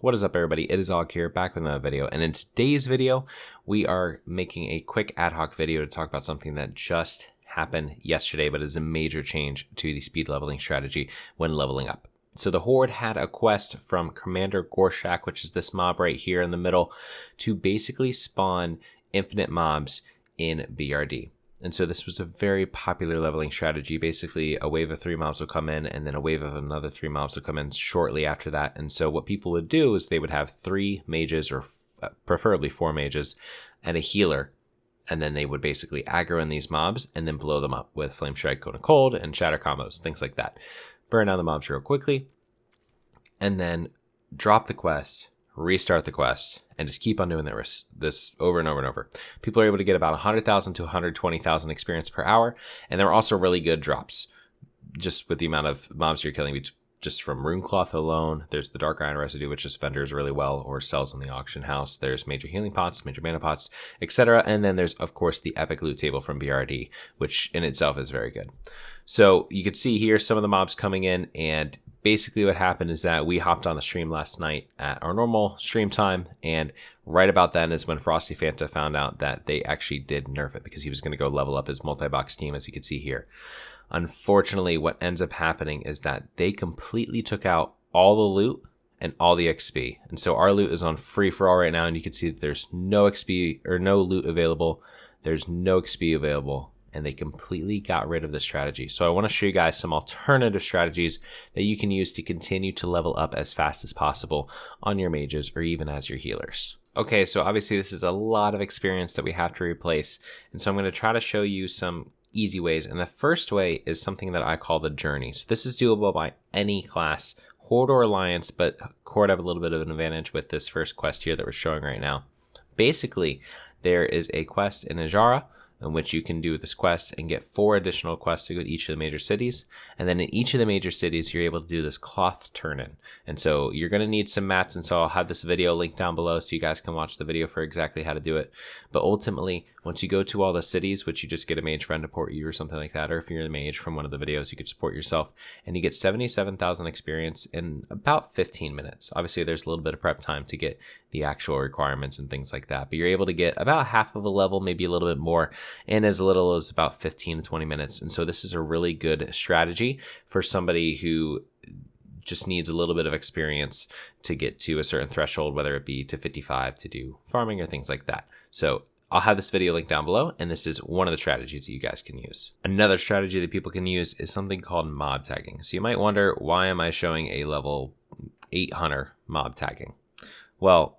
What is up, everybody? It is Og here, back with another video, and in today's video we are making a quick ad hoc video to talk about something that just happened yesterday, but is a major change to the speed leveling strategy when leveling up. So the Horde had a quest from Commander GORSHAK, which is this mob right here in the middle, to basically spawn infinite mobs in BRD. And so this was a very popular leveling strategy. Basically, a wave of 3 mobs will come in, and then a wave of another 3 mobs will come in shortly after that. And so what people would do is they would have 3 mages, or preferably 4 mages, and a healer. And then they would basically aggro in these mobs and then blow them up with Flame Strike, Cone of Cold, and Shatter combos, things like that. Burn down the mobs real quickly, and then drop the quest, restart the quest, and just keep on doing this over and over and over. People are able to get about 100,000 to 120,000 experience per hour, and there are also really good drops just with the amount of mobs you're killing just from Runecloth alone. There's the Dark Iron Residue, which just vendors really well or sells in the auction house. There's major healing pots, major mana pots, etc. And then there's, of course, the epic loot table from BRD, which in itself is very good. So you can see here some of the mobs coming in, and basically what happened is that we hopped on the stream last night at our normal stream time, and right about then is when Frosty Fanta found out that they actually did nerf it because he was going to go level up his multi-box team, as you can see here. Unfortunately, what ends up happening is that they completely took out all the loot and all the XP. And so our loot is on free for all right now, and you can see that there's no XP or no loot available. There's no XP available, and they completely got rid of the strategy. So I want to show you guys some alternative strategies that you can use to continue to level up as fast as possible on your mages or even as your healers. Okay, so obviously this is a lot of experience that we have to replace, and so I'm going to try to show you some easy ways. And the first way is something that I call the journey. So this is doable by any class, Horde or Alliance, but Horde have a little bit of an advantage with this first quest here that we're showing right now. Basically, there is a quest in Ajara in which you can do this quest and get 4 additional quests to go to each of the major cities. And then in each of the major cities, you're able to do this cloth turn-in. And so you're going to need some mats, and so I'll have this video linked down below so you guys can watch the video for exactly how to do it. But ultimately, once you go to all the cities, which you just get a mage friend to port you or something like that, or if you're the mage from one of the videos, you could support yourself, and you get 77,000 experience in about 15 minutes. Obviously, there's a little bit of prep time to get the actual requirements and things like that, but you're able to get about half of a level, maybe a little bit more, in as little as about 15 to 20 minutes. And so this is a really good strategy for somebody who just needs a little bit of experience to get to a certain threshold, whether it be to 55 to do farming or things like that. So I'll have this video linked down below, and this is one of the strategies that you guys can use. Another strategy that people can use is something called mob tagging. So you might wonder, why am I showing a level 8 hunter mob tagging? Well,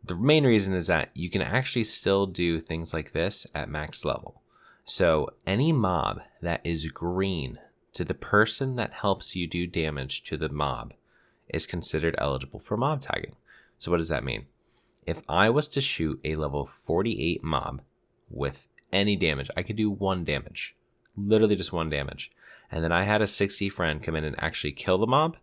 the main reason is that you can actually still do things like this at max level. So any mob that is green to the person that helps you do damage to the mob is considered eligible for mob tagging. So what does that mean? If I was to shoot a level 48 mob with any damage, I could do 1 damage, literally just 1 damage, and then I had a 60 friend come in and actually kill the mob,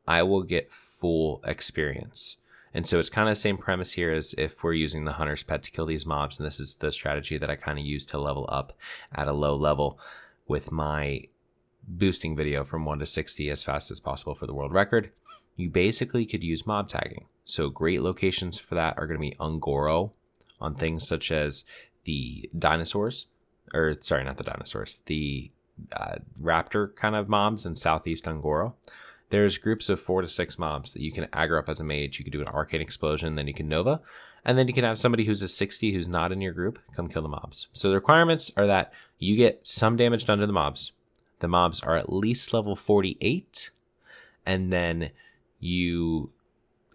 I will get full experience. And so it's kind of the same premise here as if we're using the hunter's pet to kill these mobs, and this is the strategy that I kind of use to level up at a low level with my boosting video from 1 to 60 as fast as possible for the world record. You basically could use mob tagging. So great locations for that are going to be Ungoro on things such as the dinosaurs, or sorry, not the dinosaurs, the raptor kind of mobs in southeast Ungoro. There's groups of 4 to 6 mobs that you can aggro up as a mage. You can do an arcane explosion, then you can nova, and then you can have somebody who's a 60 who's not in your group come kill the mobs. So the requirements are that you get some damage done to the mobs. The mobs are at least level 48, and then you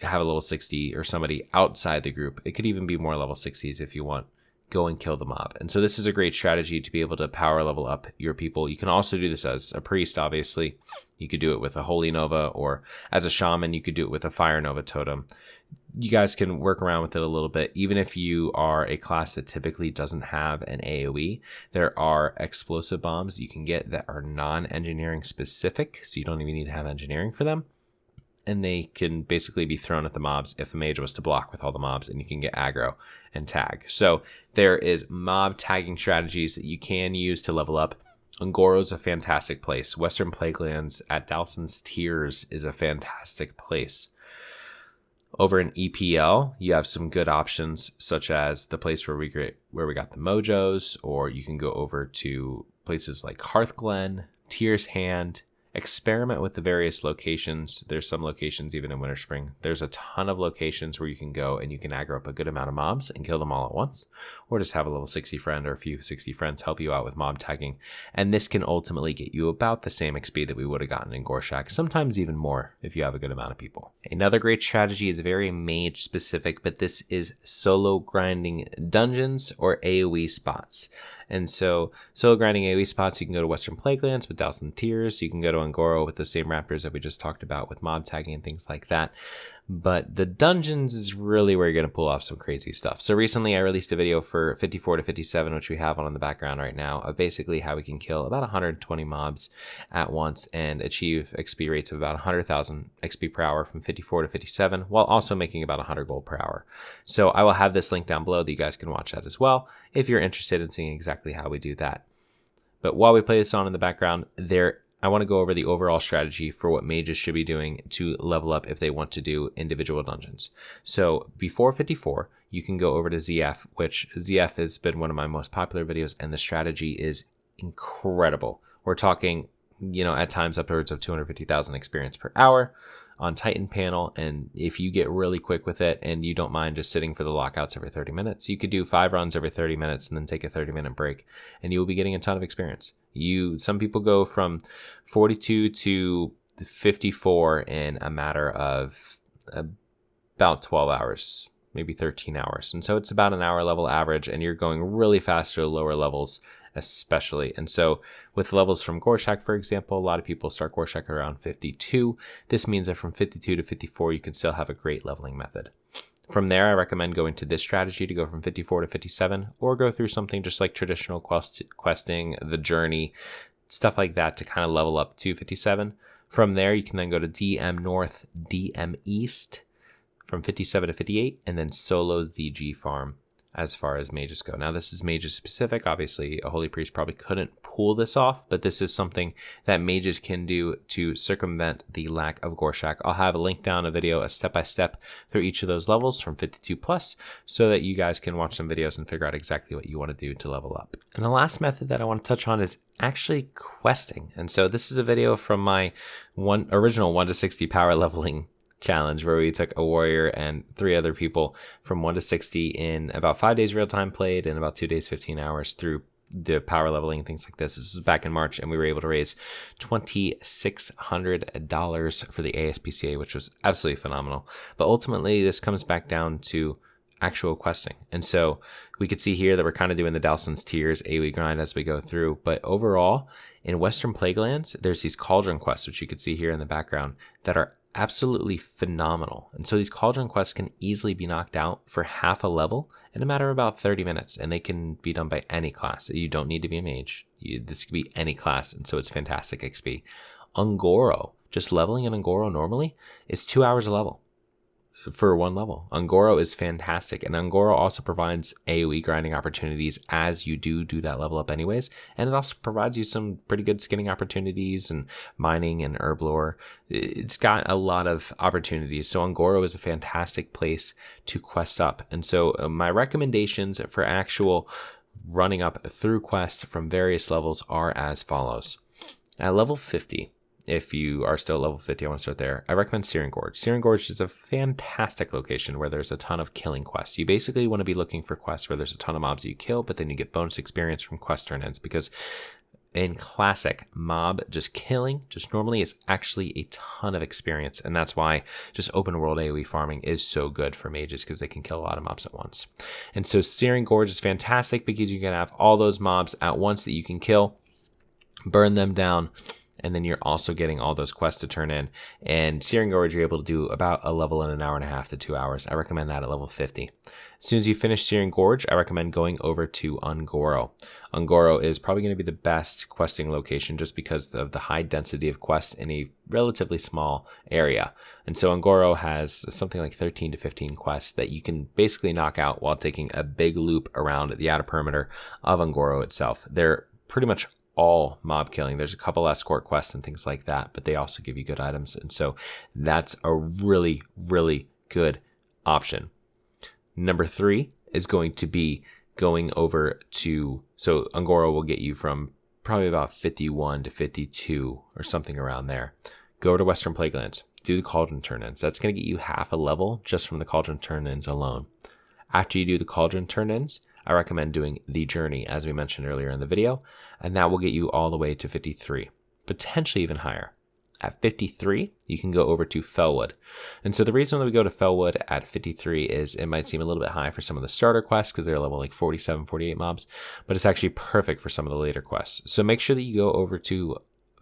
have a level 60 or somebody outside the group. It could even be more level 60s if you want. Go and kill the mob. And so this is a great strategy to be able to power level up your people. You can also do this as a priest, obviously. You could do it with a Holy Nova, or as a shaman, you could do it with a Fire Nova totem. You guys can work around with it a little bit. Even if you are a class that typically doesn't have an AoE, there are explosive bombs you can get that are non-engineering specific, so you don't even need to have engineering for them. And they can basically be thrown at the mobs if a mage was to block with all the mobs, and you can get aggro and tag. So there is mob tagging strategies that you can use to level up. Ungoro is a fantastic place. Western Plaguelands at Dowson's Tears is a fantastic place. Over in EPL, you have some good options, such as the place where we got the Mojos, or you can go over to places like Hearthglen, Tyr's Hand. Experiment with the various locations. There's some locations even in Winter Spring. There's a ton of locations where you can go and you can aggro up a good amount of mobs and kill them all at once, or just have a level 60 friend or a few 60 friends help you out with mob tagging. And this can ultimately get you about the same XP that we would have gotten in GORSHAK, sometimes even more if you have a good amount of people. Another great strategy is very mage specific, but this is solo grinding dungeons or AoE spots. And so solo grinding AoE spots, you can go to Western Plaguelands with Dousing Tears. You can go to Un'Goro with the same raptors that we just talked about with mob tagging and things like that. But the dungeons is really where you're going to pull off some crazy stuff. So recently I released a video for 54 to 57, which we have on in the background right now, of basically how we can kill about 120 mobs at once and achieve XP rates of about 100,000 XP per hour from 54 to 57, while also making about 100 gold per hour. So I will have this link down below that you guys can watch that as well if you're interested in seeing exactly how we do that. But while we play this on in the background, I want to go over the overall strategy for what mages should be doing to level up if they want to do individual dungeons. So before 54, you can go over to ZF, which ZF has been one of my most popular videos, and the strategy is incredible. We're talking, at times upwards of 250,000 experience per hour on Titan panel. And if you get really quick with it and you don't mind just sitting for the lockouts every 30 minutes, you could do 5 runs every 30 minutes and then take a 30-minute break, and you will be getting a ton of experience. Some people go from 42 to 54 in a matter of about 12 hours, maybe 13 hours. And so it's about an hour level average, and you're going really fast to lower levels especially. And so with levels from GORSHAK, for example, a lot of people start GORSHAK around 52. This means that from 52 to 54, you can still have a great leveling method. From there, I recommend going to this strategy to go from 54 to 57, or go through something just like traditional questing, the journey, stuff like that to kind of level up to 57. From there, you can then go to DM North, DM East from 57 to 58, and then solo ZG farm as far as mages go. Now, this is mages specific. Obviously, a holy priest probably couldn't pull this off, but this is something that mages can do to circumvent the lack of GORSHAK. I'll have a link down, a video, a step-by-step through each of those levels from 52 plus, so that you guys can watch some videos and figure out exactly what you want to do to level up. And the last method that I want to touch on is actually questing. And so this is a video from my original 1 to 60 power leveling challenge, where we took a warrior and 3 other people from 1 to 60 in about 5 days real time played and about 2 days 15 hours through the power leveling and things like this. This was back in March, and we were able to raise $2,600 for the ASPCA, which was absolutely phenomenal. But ultimately, this comes back down to actual questing. And so we could see here that we're kind of doing the Dowson's Tears AoE grind as we go through. But overall, in Western Plaguelands, there's these cauldron quests, which you could see here in the background, that are absolutely phenomenal. And so these cauldron quests can easily be knocked out for half a level in a matter of about 30 minutes, and they can be done by any class. You don't need to be a mage. This could be any class, and so it's fantastic XP. Un'Goro, just leveling in Un'Goro normally is 2 hours a level for 1 level. Un'Goro is fantastic, and Un'Goro also provides AoE grinding opportunities as you do that level up anyways, and it also provides you some pretty good skinning opportunities and mining and herb lore. It's got a lot of opportunities, so Un'Goro is a fantastic place to quest up. And so my recommendations for actual running up through quest from various levels are as follows. At level 50, if you are still at level 50, I want to start there. I recommend Searing Gorge. Searing Gorge is a fantastic location where there's a ton of killing quests. You basically want to be looking for quests where there's a ton of mobs that you kill, but then you get bonus experience from quest turn-ins, because in classic, mob just killing just normally is actually a ton of experience, and that's why just open world AoE farming is so good for mages, because they can kill a lot of mobs at once. And so Searing Gorge is fantastic because you can have all those mobs at once that you can kill, burn them down, and then you're also getting all those quests to turn in. And Searing Gorge, you're able to do about a level in an hour and a half to 2 hours. I recommend that at level 50. As soon as you finish Searing Gorge, I recommend going over to Un'Goro. Un'Goro is probably going to be the best questing location just because of the high density of quests in a relatively small area. And so Un'Goro has something like 13 to 15 quests that you can basically knock out while taking a big loop around the outer perimeter of Un'Goro itself. They're pretty much all mob killing. There's a couple escort quests and things like that, but they also give you good items. And so that's a really, really good option. Number 3 is going to be going over to, so Un'Goro will get you from probably about 51 to 52 or something around there. Go over to Western Plaguelands, do the Cauldron turn-ins. That's going to get you half a level just from the Cauldron turn-ins alone. After you do the Cauldron turn-ins, I recommend doing the Journey, as we mentioned earlier in the video, and that will get you all the way to 53, potentially even higher. At 53, you can go over to Felwood. And so the reason that we go to Felwood at 53 is it might seem a little bit high for some of the starter quests because they're level like 47, 48 mobs, but it's actually perfect for some of the later quests. So make sure that you go over to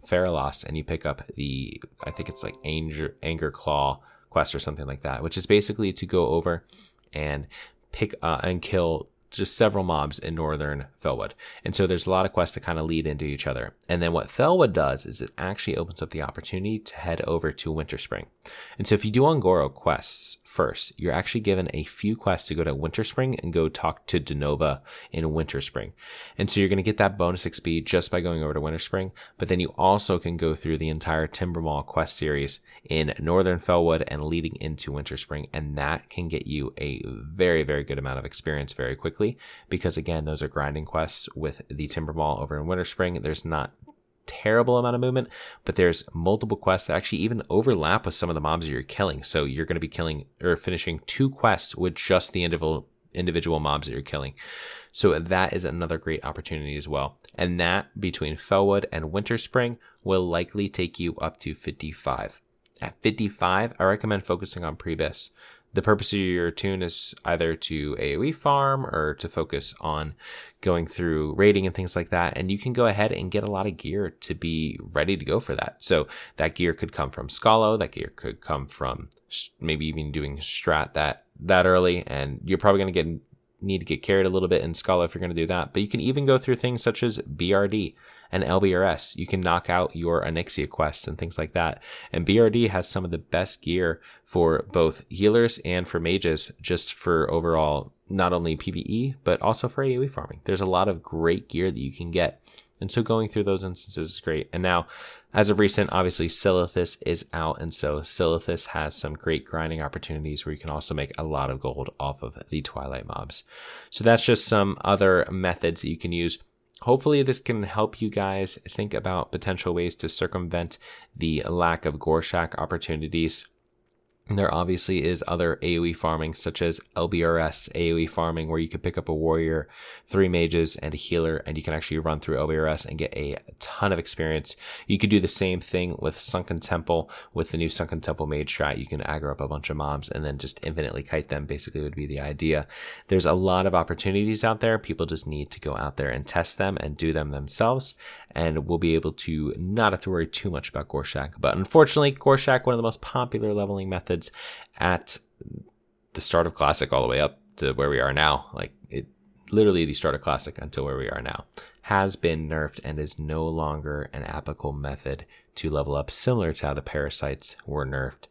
Faralos and you pick up the, I think it's like Anger Claw quest or something like that, which is basically to go over and pick and kill just several mobs in northern Felwood. And so there's a lot of quests that kind of lead into each other. And then what Felwood does is it actually opens up the opportunity to head over to Winterspring. And so if you do Un'Goro quests first, you're actually given a few quests to go to Winterspring and go talk to Denova in Winterspring. And so you're going to get that bonus XP just by going over to Winterspring, but then you also can go through the entire Timbermaw quest series in northern Felwood and leading into Winterspring, and that can get you a very, very good amount of experience very quickly, because again, those are grinding quests with the Timbermaw over in Winterspring. There's not terrible amount of movement, but there's multiple quests that actually even overlap with some of the mobs you're killing. So you're going to be killing or finishing 2 quests with just the individual mobs that you're killing. So that is another great opportunity as well. And that between Felwood and Winterspring will likely take you up to 55. At 55, I recommend focusing on Prebis. The purpose of your toon is either to AoE farm or to focus on going through raiding and things like that. And you can go ahead and get a lot of gear to be ready to go for that. So that gear could come from Scalo, that gear could come from maybe even doing strat that early. And you're probably going to need to get carried a little bit in Scalo if you're going to do that. But you can even go through things such as BRD and LBRS. You can knock out your Onyxia quests and things like that. And BRD has some of the best gear for both healers and for mages, just for overall, not only PvE, but also for AoE farming. There's a lot of great gear that you can get. And so going through those instances is great. And now, as of recent, obviously Silithus is out. And so Silithus has some great grinding opportunities where you can also make a lot of gold off of the Twilight mobs. So that's just some other methods that you can use. Hopefully this can help you guys think about potential ways to circumvent the lack of GORSHAK opportunities. And there obviously is other AoE farming, such as LBRS AoE farming, where you can pick up a warrior, 3 mages, and a healer, and you can actually run through LBRS and get a ton of experience. You could do the same thing with Sunken Temple. With the new Sunken Temple mage strat, you can aggro up a bunch of mobs and then just infinitely kite them, basically would be the idea. There's a lot of opportunities out there. People just need to go out there and test them and do them themselves, and we'll be able to not have to worry too much about GORSHAK. But unfortunately, GORSHAK, one of the most popular leveling methods at the start of Classic all the way up to where we are now, like it literally the start of Classic until where we are now, has been nerfed and is no longer an applicable method to level up, similar to how the parasites were nerfed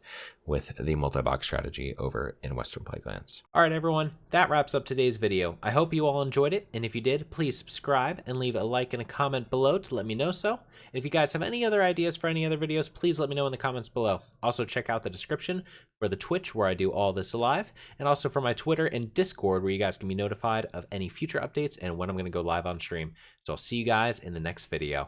with the multi-box strategy over in Western Plaguelands. All right, everyone, that wraps up today's video. I hope you all enjoyed it, and if you did, please subscribe and leave a like and a comment below to let me know so. And if you guys have any other ideas for any other videos, please let me know in the comments below. Also, check out the description for the Twitch where I do all this live, and also for my Twitter and Discord where you guys can be notified of any future updates and when I'm going to go live on stream. So I'll see you guys in the next video.